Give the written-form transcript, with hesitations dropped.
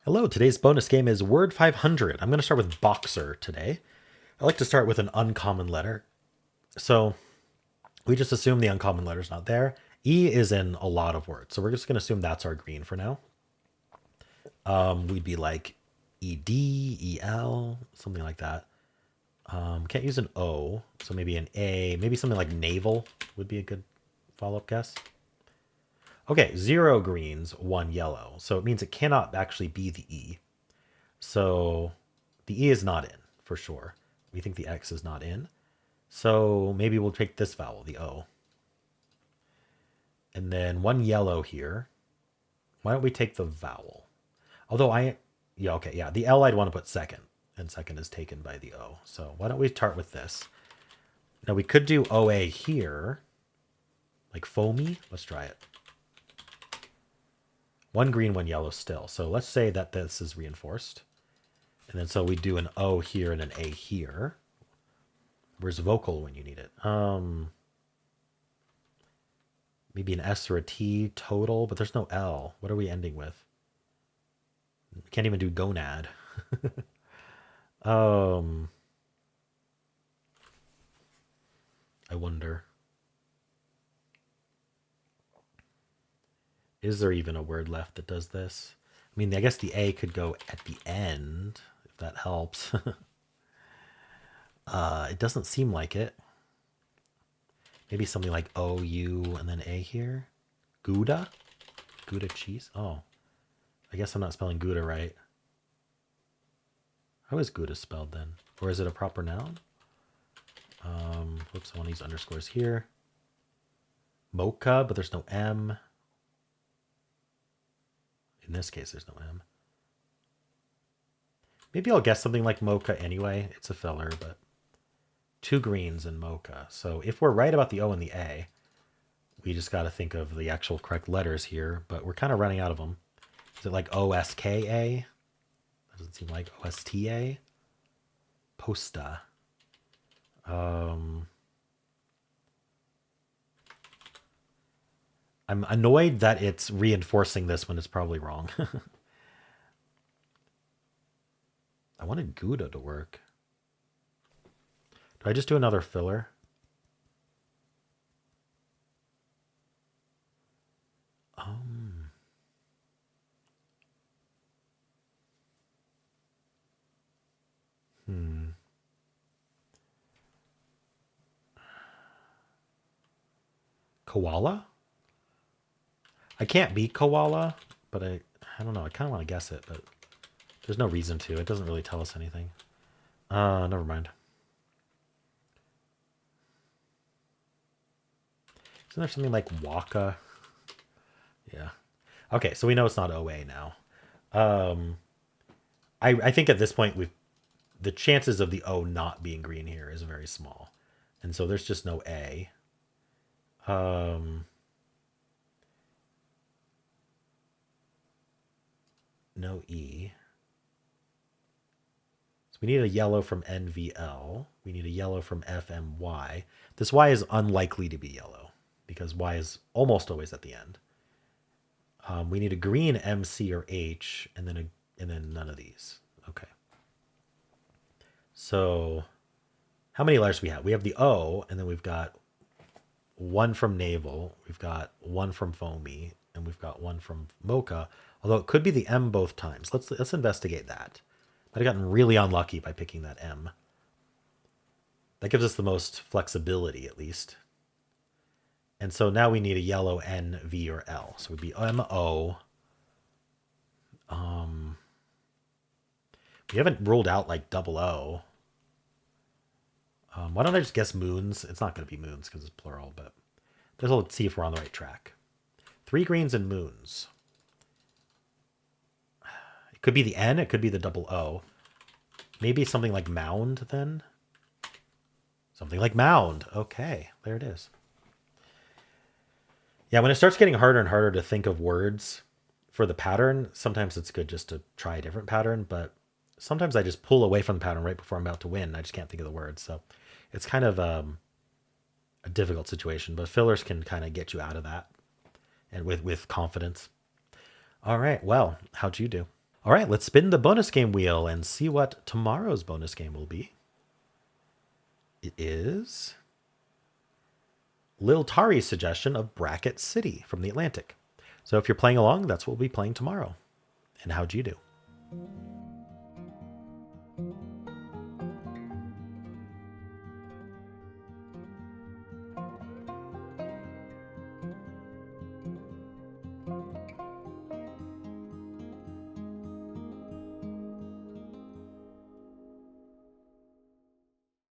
Hello, today's bonus game is Word500. I'm going to start with Boxer today. I like to start with an uncommon letter. So we just assume the uncommon letter's not there. E is in a lot of words, so we're just going to assume that's our green for now. We'd be like ED, EL, something like that. Can't use an O, so maybe an A, maybe something like navel would be a good follow-up guess. Okay, 0 greens, 1 yellow. So it means it cannot actually be the E. So the E is not in, for sure. We think the X is not in. So maybe we'll take this vowel, the O. And then 1 yellow here. Why don't we take the vowel? Although the L I'd want to put second, and second is taken by the O. So why don't we start with this? Now we could do OA here, like foamy. Let's try it. 1 green, 1 yellow still. So let's say that this is reinforced. And then so we do an O here and an A here. Where's vocal when you need it? Maybe an S or a T total, but there's no L. What are we ending with? Can't even do gonad. I wonder. Is there even a word left that does this? I mean, I guess the A could go at the end, if that helps. It doesn't seem like it. Maybe something like O, U, and then A here. Gouda? Gouda cheese? Oh. I guess I'm not spelling Gouda right. How is Gouda spelled then? Or is it a proper noun? Whoops, I want to use underscores here. Mocha, but there's no M. In this case, there's no M. Maybe I'll guess something like mocha anyway. It's a filler, but 2 greens in mocha. So if we're right about the O and the A, we just got to think of the actual correct letters here, but we're kind of running out of them. Is it like O-S-K-A? That doesn't seem like O-S-T-A. Posta. I'm annoyed that it's reinforcing this when it's probably wrong. I wanted Gouda to work. Do I just do another filler? Koala? I can't be koala, but I don't know. I kind of want to guess it, but there's no reason to. It doesn't really tell us anything. Never mind. Isn't there something like Waka? Yeah. Okay, so we know it's not OA now. I think at this point the chances of the O not being green here is very small. And so there's just no A. No E. So we need a yellow from NVL. We need a yellow from FMY. This Y is unlikely to be yellow because Y is almost always at the end. We need a green MC or H, and then none of these. Okay. So how many letters do we have? We have the O, and then we've got 1 from navel. We've got 1 from foamy, and we've got 1 from mocha. Although it could be the M both times. Let's investigate that. I've gotten really unlucky by picking that M. That gives us the most flexibility, at least. And so now we need a yellow N, V, or L. So it would be M, O. We haven't ruled out like double O. Why don't I just guess moons? It's not going to be moons because it's plural, but let's see if we're on the right track. 3 greens and moons. It could be the N. It could be the double O. Maybe something like mound then. Something like mound. Okay, there it is. Yeah, when it starts getting harder and harder to think of words for the pattern, sometimes it's good just to try a different pattern, but sometimes I just pull away from the pattern right before I'm about to win. I just can't think of the words. So it's kind of a difficult situation, but fillers can kind of get you out of that and with confidence. All right, well, how'd you do? All right, let's spin the bonus game wheel and see what tomorrow's bonus game will be. It is Lil Tari's suggestion of Bracket City from the Atlantic. So if you're playing along, that's what we'll be playing tomorrow. And how'd you do?